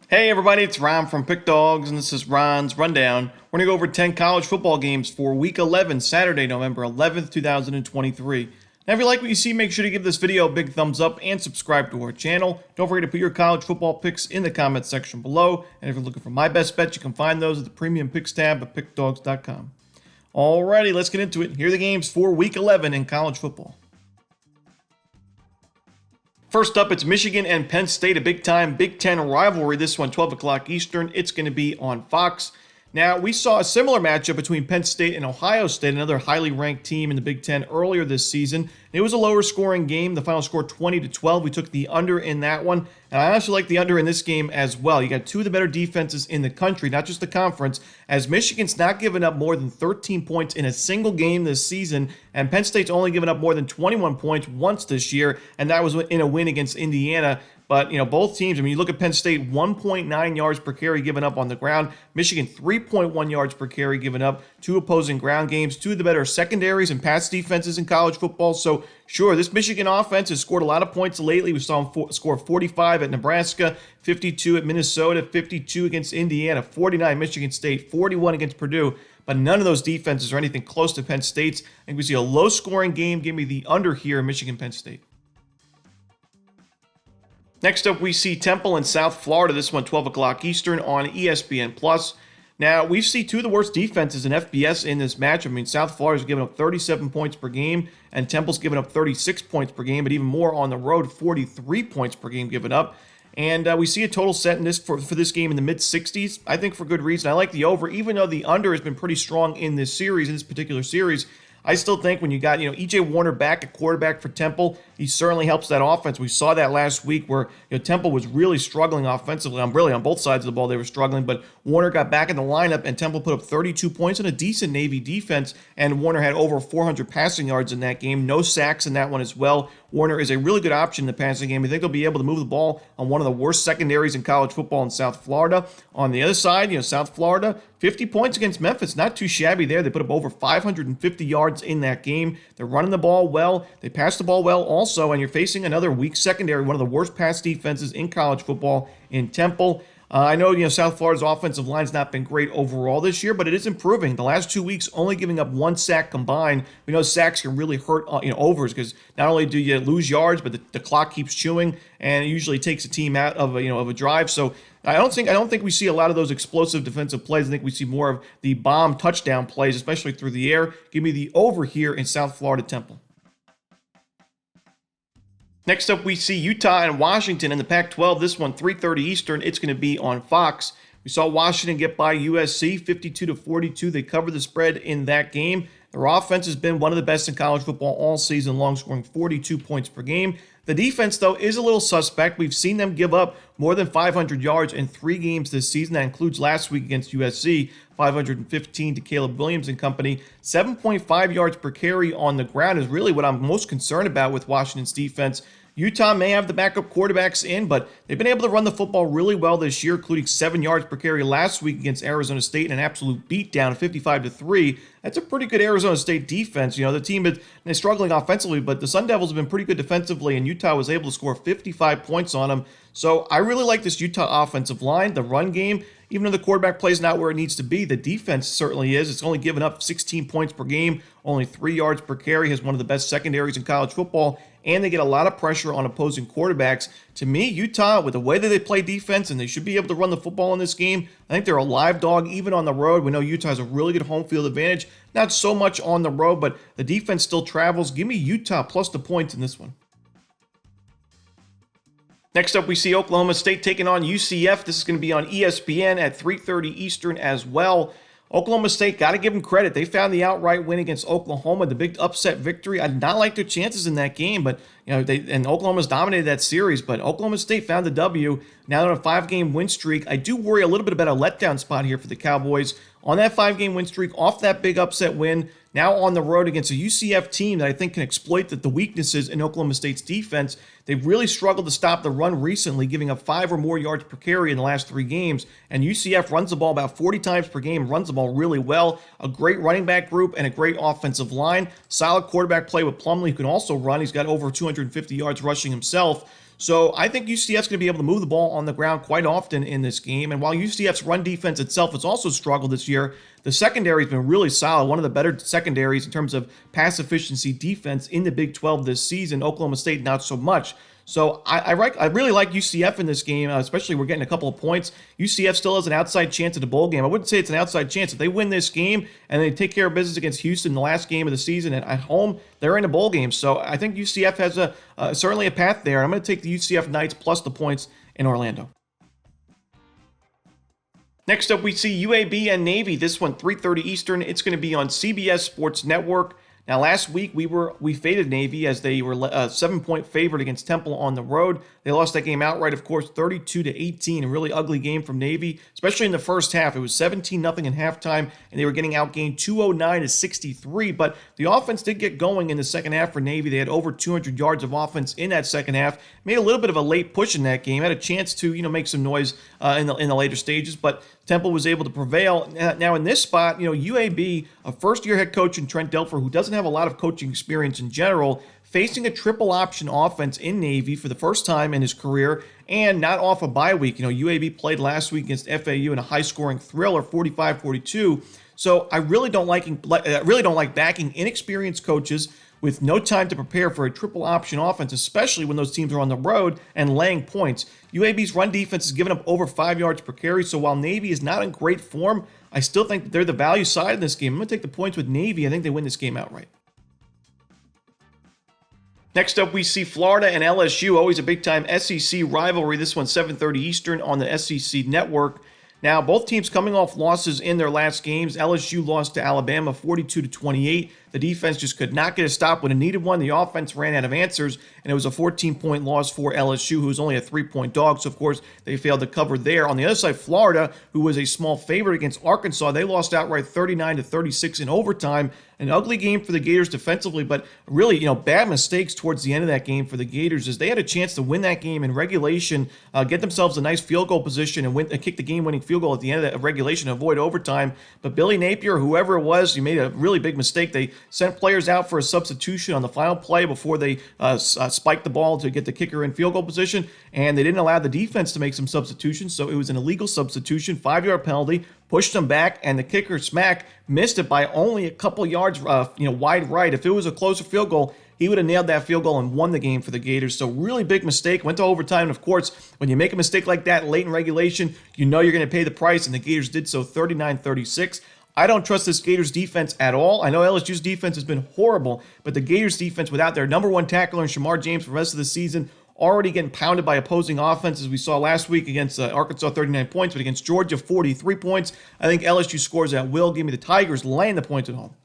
Hey everybody, it's Ron from Pick Dawgz, and this is Ron's Rundown. We're going to go over 10 college football games for Week 11, Saturday, November 11th, 2023. Now, if you like what you see, make sure to give this video a big thumbs up and subscribe to our channel. Don't forget to put your college football picks in the comments section below. And if you're looking for my best bets, you can find those at the Premium Picks tab at pickdawgz.com. Alrighty, let's get into it. Here are the games for Week 11 in college football. First up, it's Michigan and Penn State, a big-time Big Ten rivalry. This one, 12 o'clock Eastern. It's going to be on Fox. Now, we saw a similar matchup between Penn State and Ohio State, another highly ranked team in the Big Ten earlier this season. It was a lower scoring game. The final score 20-12. We took the under in that one. And I actually like the under in this game as well. You got two of the better defenses in the country, not just the conference, as Michigan's not given up more than 13 points in a single game this season, and Penn State's only given up more than 21 points once this year, and that was in a win against Indiana. But, both teams, you look at Penn State, 1.9 yards per carry given up on the ground. Michigan, 3.1 yards per carry given up. Two opposing ground games, two of the better secondaries and pass defenses in college football. So, sure, this Michigan offense has scored a lot of points lately. We saw them score 45 at Nebraska, 52 at Minnesota, 52 against Indiana, 49 Michigan State, 41 against Purdue. But none of those defenses are anything close to Penn State's. I think we see a low-scoring game. Give me the under here in Michigan-Penn State. Next up, we see Temple in South Florida. This one, 12 o'clock Eastern on ESPN+. Now, we see two of the worst defenses in FBS in this match. South Florida's given up 37 points per game, and Temple's given up 36 points per game, but even more on the road, 43 points per game given up. And we see a total set in this for this game in the mid-60s, I think for good reason. I like the over, even though the under has been pretty strong in this particular series. I still think when you got, E.J. Warner back at quarterback for Temple, he certainly helps that offense. We saw that last week where, Temple was really struggling offensively. Really on both sides of the ball they were struggling, but Warner got back in the lineup and Temple put up 32 points in a decent Navy defense, and Warner had over 400 passing yards in that game. No sacks in that one as well. Warner is a really good option in the passing game. I think they'll be able to move the ball on one of the worst secondaries in college football in South Florida. On the other side, South Florida, 50 points against Memphis. Not too shabby there. They put up over 550 yards in that game. They're running the ball well. They pass the ball well also, and you're facing another weak secondary, one of the worst pass defenses in college football in Temple. I know, South Florida's offensive line's not been great overall this year, but it is improving. The last 2 weeks, only giving up one sack combined. We know sacks can really hurt, overs, because not only do you lose yards, but the clock keeps chewing, and it usually takes a team out of a drive. So I don't think we see a lot of those explosive defensive plays. I think we see more of the bomb touchdown plays, especially through the air. Give me the over here in South Florida Temple. Next up, we see Utah and Washington in the Pac-12. This one, 3:30 Eastern. It's going to be on Fox. We saw Washington get by USC 52-42. They covered the spread in that game. Their offense has been one of the best in college football all season long, scoring 42 points per game. The defense, though, is a little suspect. We've seen them give up more than 500 yards in 3 games this season. That includes last week against USC, 515 to Caleb Williams and company. 7.5 yards per carry on the ground is really what I'm most concerned about with Washington's defense. Utah may have the backup quarterbacks in, but they've been able to run the football really well this year, including 7 yards per carry last week against Arizona State in an absolute beatdown, 55-3. That's a pretty good Arizona State defense. The team is struggling offensively, but the Sun Devils have been pretty good defensively, and Utah was able to score 55 points on them. So I really like this Utah offensive line. The run game, even though the quarterback plays not where it needs to be, the defense certainly is. It's only given up 16 points per game, only 3 yards per carry, has one of the best secondaries in college football, and they get a lot of pressure on opposing quarterbacks. To me, Utah, with the way that they play defense, and they should be able to run the football in this game, I think they're a live dog even on the road. We know Utah has a really good home field advantage. Not so much on the road, but the defense still travels. Give me Utah plus the points in this one. Next up, we see Oklahoma State taking on UCF. This is going to be on ESPN at 3:30 Eastern as well. Oklahoma State, got to give them credit. They found the outright win against Oklahoma, the big upset victory. I did not like their chances in that game, but Oklahoma's dominated that series. But Oklahoma State found the W. Now they're on a 5-game win streak. I do worry a little bit about a letdown spot here for the Cowboys. On that 5-game win streak, off that big upset win, now on the road against a UCF team that I think can exploit the weaknesses in Oklahoma State's defense. They've really struggled to stop the run recently, giving up 5 or more yards per carry in the last 3 games. And UCF runs the ball about 40 times per game, runs the ball really well. A great running back group and a great offensive line. Solid quarterback play with Plumlee, who can also run. He's got over 250 yards rushing himself. So I think UCF's going to be able to move the ball on the ground quite often in this game. And while UCF's run defense itself has also struggled this year, the secondary has been really solid. One of the better secondaries in terms of pass efficiency defense in the Big 12 this season. Oklahoma State, not so much. So I really like UCF in this game, especially we're getting a couple of points. UCF still has an outside chance at the bowl game. I wouldn't say it's an outside chance. If they win this game and they take care of business against Houston in the last game of the season at home, they're in a bowl game. So I think UCF has certainly a path there. I'm going to take the UCF Knights plus the points in Orlando. Next up, we see UAB and Navy. This one, 3:30 Eastern. It's going to be on CBS Sports Network. Now, last week we faded Navy as they were a 7-point favorite against Temple on the road. They lost that game outright, of course, 32-18. A really ugly game from Navy, especially in the first half. It was 17-0 in halftime, and they were getting outgained 209-63. But the offense did get going in the second half for Navy. They had over 200 yards of offense in that second half. Made a little bit of a late push in that game. Had a chance to make some noise in the later stages, but Temple was able to prevail. Now in this spot, UAB, a first-year head coach in Trent Dilfer, who doesn't have a lot of coaching experience in general, facing a triple option offense in Navy for the first time in his career and not off a bye week. UAB played last week against FAU in a high-scoring thriller, 45-42. So I really don't like backing inexperienced coaches with no time to prepare for a triple option offense, especially when those teams are on the road and laying points. UAB's run defense has given up over 5 yards per carry, so while Navy is not in great form, I still think that they're the value side in this game. I'm going to take the points with Navy. I think they win this game outright. Next up, we see Florida and LSU, always a big-time SEC rivalry. This one, 7:30 Eastern on the SEC Network. Now, both teams coming off losses in their last games. LSU lost to Alabama 42-28. The defense just could not get a stop when it needed one. The offense ran out of answers, and it was a 14-point loss for LSU, who was only a 3-point dog. So, of course, they failed to cover there. On the other side, Florida, who was a small favorite against Arkansas, they lost outright 39-36 in overtime. An ugly game for the Gators defensively, but really, bad mistakes towards the end of that game for the Gators as they had a chance to win that game in regulation, get themselves a nice field goal position and kick the game-winning field goal at the end of regulation to avoid overtime. But Billy Napier, whoever it was, he made a really big mistake. They sent players out for a substitution on the final play before they spiked the ball to get the kicker in field goal position, and they didn't allow the defense to make some substitutions, so it was an illegal substitution, 5-yard penalty, pushed them back, and the kicker, Smack, missed it by only a couple yards wide right. If it was a closer field goal, he would have nailed that field goal and won the game for the Gators. So really big mistake. Went to overtime. And of course, when you make a mistake like that late in regulation, you're going to pay the price. And the Gators did so 39-36. I don't trust this Gators defense at all. I know LSU's defense has been horrible, but the Gators defense without their number one tackler in Shamar James for the rest of the season, already getting pounded by opposing offenses. We saw last week against Arkansas, 39 points, but against Georgia, 43 points. I think LSU scores at will. Give me the Tigers laying the points at home.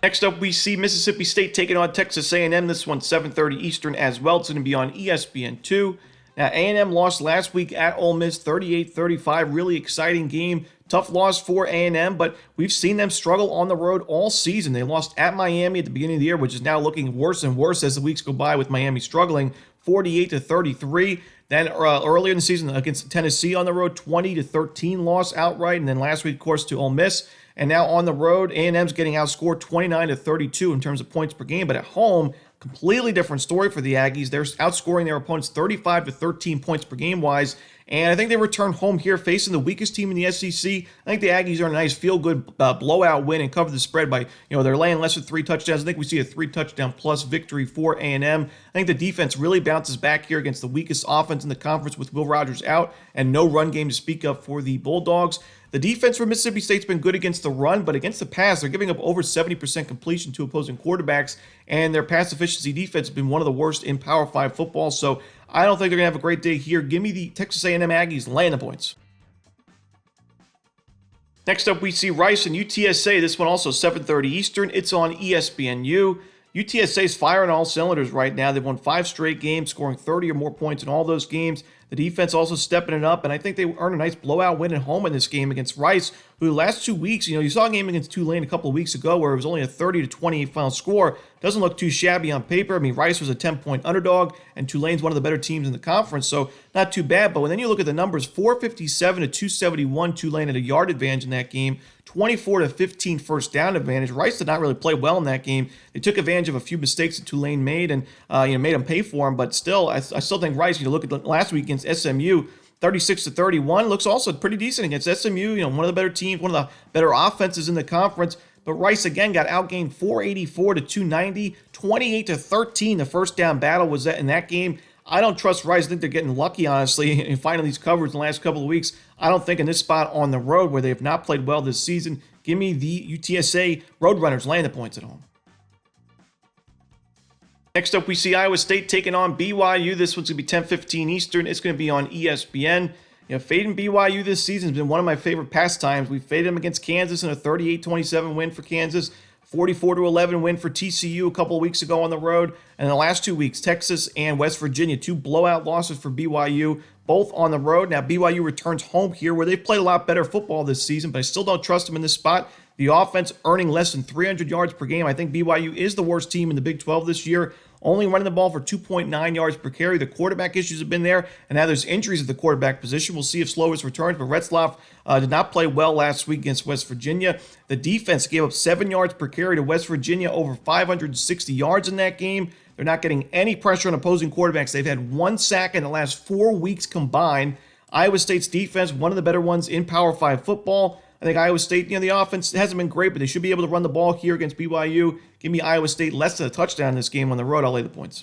Next up, we see Mississippi State taking on Texas A&M. This one's 7:30 Eastern as well. It's going to be on ESPN2. Now, A&M lost last week at Ole Miss, 38-35. Really exciting game. Tough loss for A&M, but we've seen them struggle on the road all season. They lost at Miami at the beginning of the year, which is now looking worse and worse as the weeks go by with Miami struggling, 48-33. Then earlier in the season against Tennessee on the road, 20-13 loss outright. And then last week, of course, to Ole Miss. And now on the road, A&M's getting outscored 29-32 in terms of points per game. But at home, completely different story for the Aggies. They're outscoring their opponents 35-13 points per game wise. And I think they return home here facing the weakest team in the SEC. I think the Aggies are a nice feel-good blowout win and cover the spread by, they're laying less than 3 touchdowns. I think we see a 3-touchdown plus victory for A&M. I think the defense really bounces back here against the weakest offense in the conference with Will Rogers out and no run game to speak of for the Bulldogs. The defense for Mississippi State's been good against the run, but against the pass, they're giving up over 70% completion to opposing quarterbacks, and their pass efficiency defense has been one of the worst in Power 5 football, so I don't think they're going to have a great day here. Give me the Texas A&M Aggies laying the points. Next up, we see Rice and UTSA. This one also 7:30 Eastern. It's on ESPNU. UTSA's firing all cylinders right now. They've won 5 straight games, scoring 30 or more points in all those games. The defense also stepping it up, and I think they earn a nice blowout win at home in this game against Rice, who the last 2 weeks, you saw a game against Tulane a couple of weeks ago where it was only a 30-28 final score. Doesn't look too shabby on paper. I mean, Rice was a 10-point underdog, and Tulane's one of the better teams in the conference, so not too bad. But when then you look at the numbers, 457 to 271, Tulane had a yard advantage in that game, 24 to 15 first down advantage. Rice did not really play well in that game. They took advantage of a few mistakes that Tulane made and made them pay for them. But still, I still think Rice. You look at last week against SMU. 36 to 31 looks also pretty decent against SMU. One of the better teams, one of the better offenses in the conference. But Rice again got outgained 484 to 290, 28 to 13. The first down battle was in that game. I don't trust Rice. I think they're getting lucky, honestly, in finding these covers in the last couple of weeks. I don't think in this spot on the road where they have not played well this season. Give me the UTSA Roadrunners laying the points at home. Next up, we see Iowa State taking on BYU. This one's going to be 10:15 Eastern. It's going to be on ESPN. Fading BYU this season has been one of my favorite pastimes. We faded them against Kansas in a 38-27 win for Kansas, 44-11 win for TCU a couple of weeks ago on the road. And in the last 2 weeks, Texas and West Virginia, 2 blowout losses for BYU, both on the road. Now, BYU returns home here where they've played a lot better football this season, but I still don't trust them in this spot. The offense earning less than 300 yards per game. I think BYU is the worst team in the Big 12 this year, only running the ball for 2.9 yards per carry. The quarterback issues have been there, and now there's injuries at the quarterback position. We'll see if Slovis returns, but Retzlaff did not play well last week against West Virginia. The defense gave up 7 yards per carry to West Virginia, over 560 yards in that game. They're not getting any pressure on opposing quarterbacks. They've had 1 sack in the last 4 weeks combined. Iowa State's defense, one of the better ones in Power 5 football. I think Iowa State, the offense hasn't been great, but they should be able to run the ball here against BYU. Give me Iowa State less than a touchdown in this game on the road. I'll lay the points.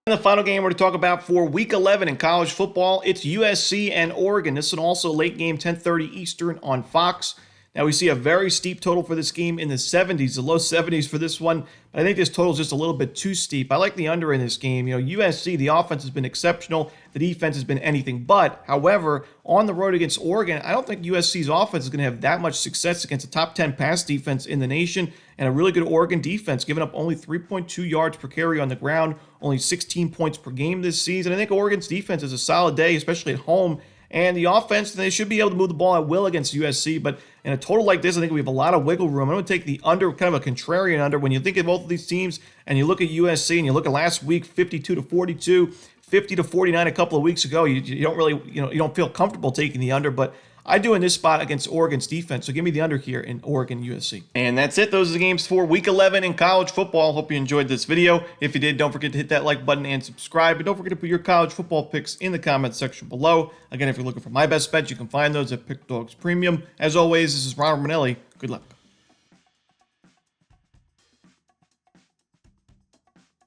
And the final game we're going to talk about for Week 11 in college football, it's USC and Oregon. This is also a late game, 10:30 Eastern on Fox. Now, we see a very steep total for this game in the 70s, the low 70s for this one. But I think this total is just a little bit too steep. I like the under in this game. USC, the offense has been exceptional. The defense has been anything but. However, on the road against Oregon, I don't think USC's offense is going to have that much success against a top 10 pass defense in the nation and a really good Oregon defense, giving up only 3.2 yards per carry on the ground, only 16 points per game this season. I think Oregon's defense is a solid day, especially at home. And the offense, they should be able to move the ball at will against USC. But in a total like this, I think we have a lot of wiggle room. I'm going to take the under, kind of a contrarian under. When you think of both of these teams and you look at USC and you look at last week, 52-42, 50-49 a couple of weeks ago, you don't really, you don't feel comfortable taking the under. But I do in this spot against Oregon's defense. So give me the under here in Oregon USC. And that's it. Those are the games for Week 11 in college football. Hope you enjoyed this video. If you did, don't forget to hit that like button and subscribe. And don't forget to put your college football picks in the comments section below. Again, if you're looking for my best bets, you can find those at Pick Dawgz Premium. As always, this is Romanelli. Good luck.